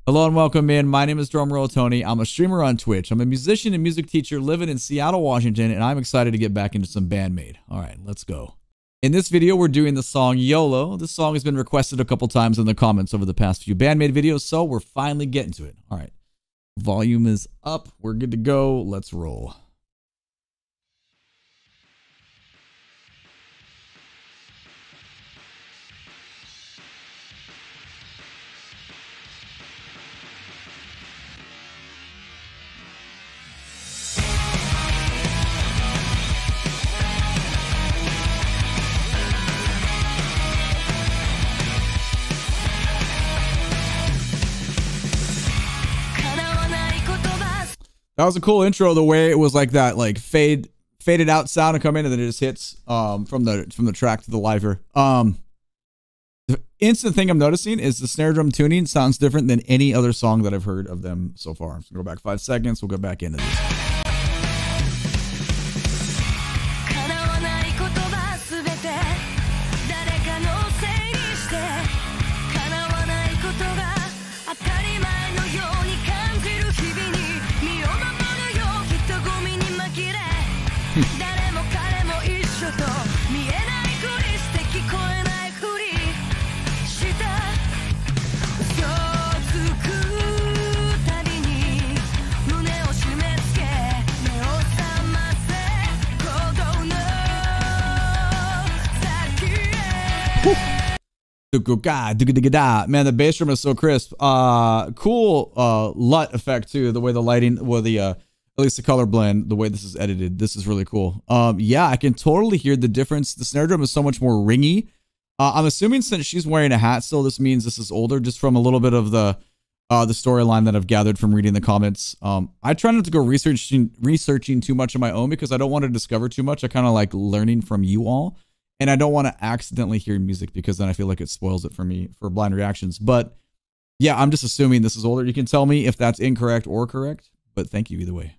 Hello and welcome in. My name is DrumRollTony. I'm a streamer on Twitch. I'm a musician and music teacher living in Seattle, Washington, and I'm excited to get back into some BAND-MAID. All right, let's go. In this video, we're doing the song YOLO. This song has been requested a couple times in the comments over the past few BAND-MAID videos, so we're finally getting to it. All right, volume is up. We're good to go. Let's roll. That was a cool intro, the way it was like that, like faded out sound to come in and then it just hits from the track to the liver. The instant thing I'm noticing is the snare drum tuning sounds different than any other song that I've heard of them so far. I'm just gonna go back 5 seconds, we'll go back into this. Man, the bass drum is so crisp. Cool LUT effect too. The way the lighting, well, at least the color blend, the way this is edited, this is really cool. Yeah, I can totally hear the difference. The snare drum is so much more ringy. I'm assuming since she's wearing a hat still, this means this is older, just from a little bit of the storyline that I've gathered from reading the comments. I try not to go researching too much on my own because I don't want to discover too much. I kind of like learning from you all. And I don't want to accidentally hear music because then I feel like it spoils it for me for blind reactions. But yeah, I'm just assuming this is older. You can tell me if that's incorrect or correct, but thank you either way.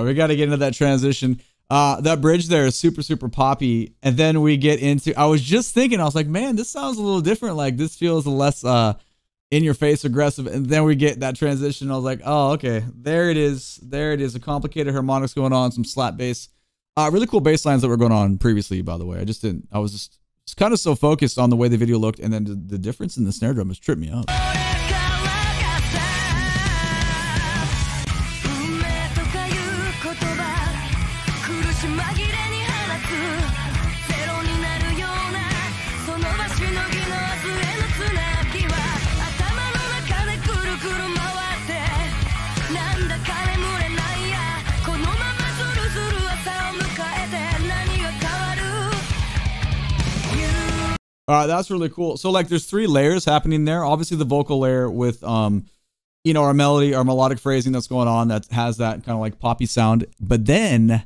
We got to get into that transition. That bridge there is super, super poppy. And then we get into, I was just thinking, I was like, man, this sounds a little different. Like this feels less in your face aggressive. And then we get that transition. I was like, oh, okay, there it is. There it is. A complicated harmonics going on, some slap bass. Really cool bass lines that were going on previously, by the way. I was just kind of so focused on the way the video looked. And then the difference in the snare drum has tripped me up. That's really cool. So like there's 3 layers happening there. Obviously the vocal layer with you know, our melody, our melodic phrasing that's going on that has that kind of like poppy sound. But then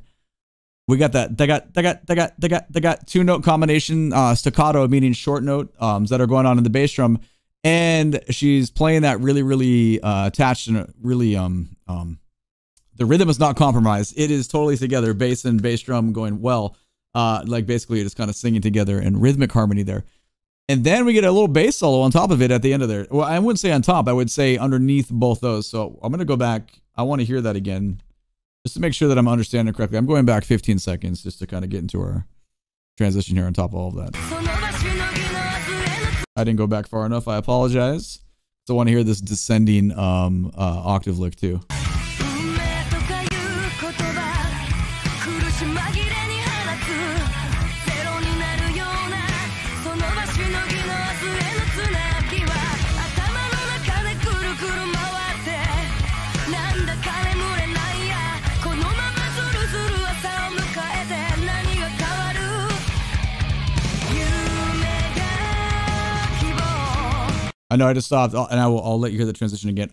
we got that they got 2-note combination, staccato meaning short note that are going on in the bass drum, and she's playing that really attached and really the rhythm is not compromised. It is totally together, bass and bass drum going well. Like basically you're just kind of singing together in rhythmic harmony there. And then we get a little bass solo on top of it at the end of there. Well, I wouldn't say on top, I would say underneath both those. So I'm going to go back. I want to hear that again just to make sure that I'm understanding correctly. I'm going back 15 seconds just to kind of get into our transition here on top of all of that. I didn't go back far enough. I apologize. So I want to hear this descending octave lick too. I know I just stopped, and I'll let you hear the transition again.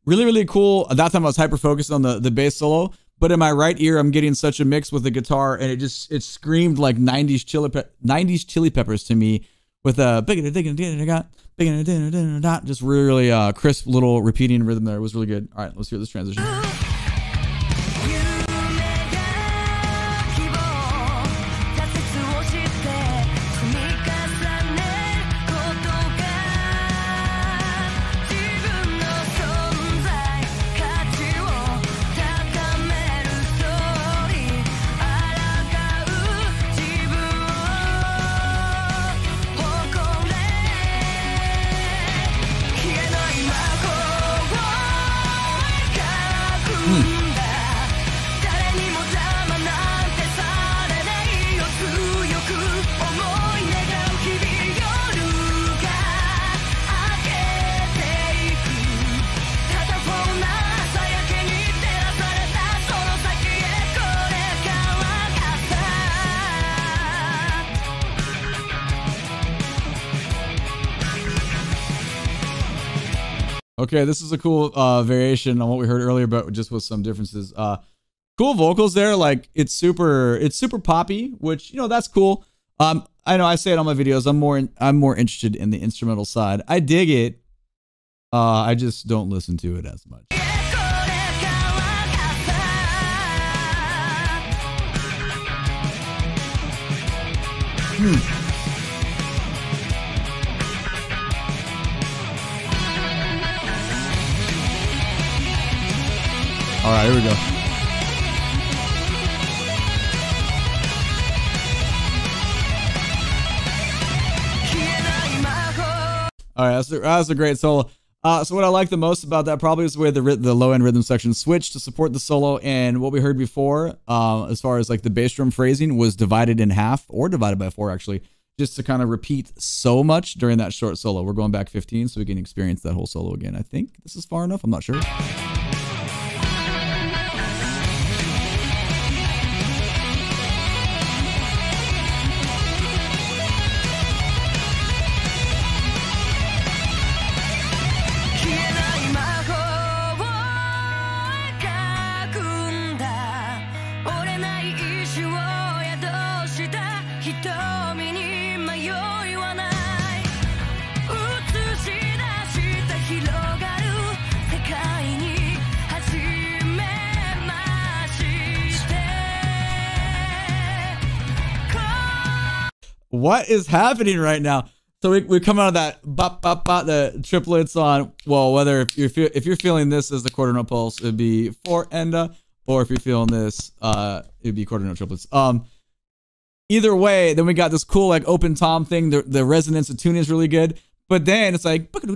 Really, really cool. At that time, I was hyper focused on the bass solo, but in my right ear, I'm getting such a mix with the guitar, and it screamed like 90s Chili Peppers to me, with a just really, really crisp little repeating rhythm there. It was really good. All right, let's hear this transition. Okay, this is a cool variation on what we heard earlier, but just with some differences. Cool vocals there, like it's super poppy, which, you know, that's cool. I know I say it on my videos. I'm more interested in the instrumental side. I dig it. I just don't listen to it as much. All right, here we go. All right, that's a great solo. So what I like the most about that probably is the way the low end rhythm section switched to support the solo, and what we heard before, as far as like the bass drum phrasing, was divided in half, or divided by 4 actually, just to kind of repeat so much during that short solo. We're going back 15 so we can experience that whole solo again. I think this is far enough. I'm not sure. What is happening right now? So we come out of that bop bop bop, the triplets on, well, whether if you're feeling this as the quarter note pulse, it'd be 4 enda, or if you're feeling this, it'd be quarter note triplets. Either way, then we got this cool like open tom thing. The resonance of tuning is really good, but then it's like going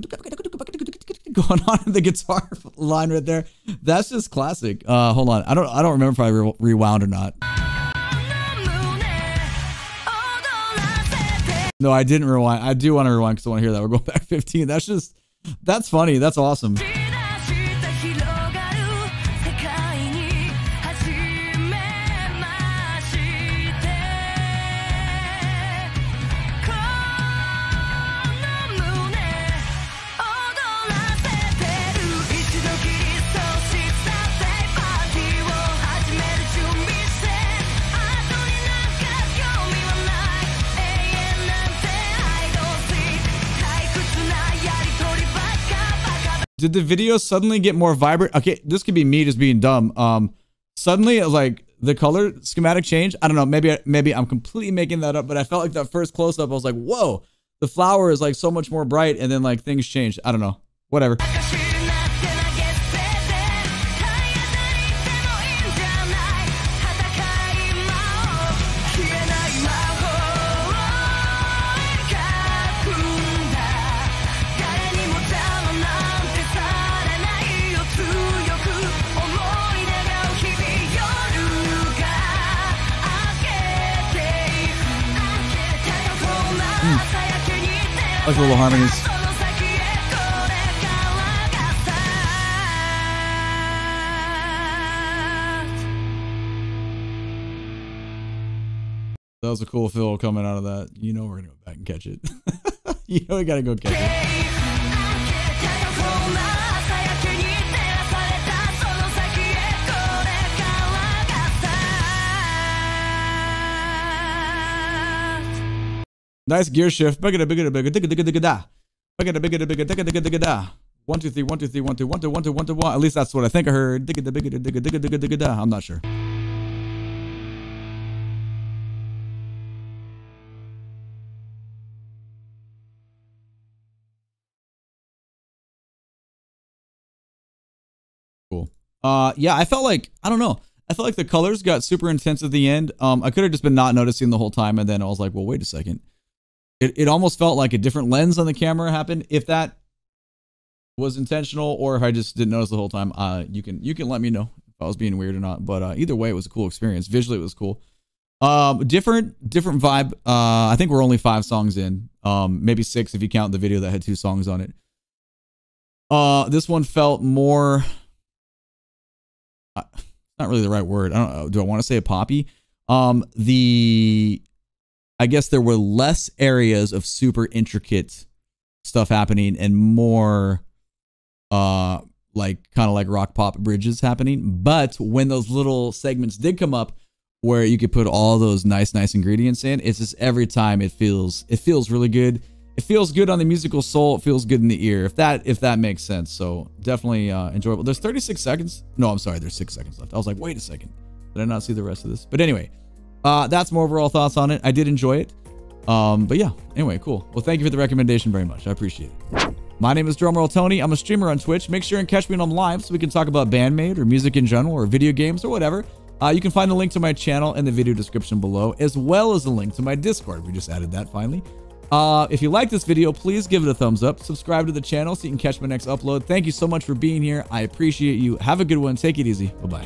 on in the guitar line right there. That's just classic. Hold on, I don't remember if I rewound or not. No, I didn't rewind. I do want to rewind because I want to hear that. We're going back 15. That's funny. That's awesome. Did the video suddenly get more vibrant? Okay, this could be me just being dumb. Suddenly, like the color schematic changed. I don't know. Maybe I'm completely making that up, but I felt like that first close up, I was like, whoa, the flower is like so much more bright, and then like things changed. I don't know. Whatever. Like little harmonies. That was a cool fill coming out of that. You know we're gonna go back and catch it. You know we gotta go catch it. Nice gear shift. 1, 2, 3, 1, 2, 3, 1, 2, 3, 1, 2, 1, 2, 1, 2, 1, 2, 1. At least that's what I think I heard. I'm not sure. Cool. Yeah, I felt like, I don't know. I felt like the colors got super intense at the end. I could have just been not noticing the whole time, and then I was like, well, wait a second. It almost felt like a different lens on the camera happened. If that was intentional or if I just didn't notice the whole time, you can let me know if I was being weird or not. But either way, it was a cool experience. Visually, it was cool. Different vibe. I think we're only 5 songs in. Maybe 6 if you count the video that had 2 songs on it. This one felt more... not really the right word. I don't know. Do I want to say a poppy? I guess there were less areas of super intricate stuff happening and more like kind of like rock pop bridges happening. But when those little segments did come up where you could put all those nice ingredients in, it's just every time it feels really good. It feels good on the musical soul. It feels good in the ear, if that makes sense. So definitely enjoyable. There's 36 seconds. No, I'm sorry. There's 6 seconds left. I was like, wait a second. Did I not see the rest of this? But anyway, that's my overall thoughts on it. I did enjoy it. But yeah, anyway, cool. Well, thank you for the recommendation very much. I appreciate it. My name is DrumRollTony. I'm a streamer on Twitch. Make sure and catch me when I'm live so we can talk about BAND-MAID or music in general or video games or whatever. You can find the link to my channel in the video description below, as well as the link to my Discord. We just added that finally. If you like this video, please give it a thumbs up. Subscribe to the channel so you can catch my next upload. Thank you so much for being here. I appreciate you. Have a good one. Take it easy. Bye-bye.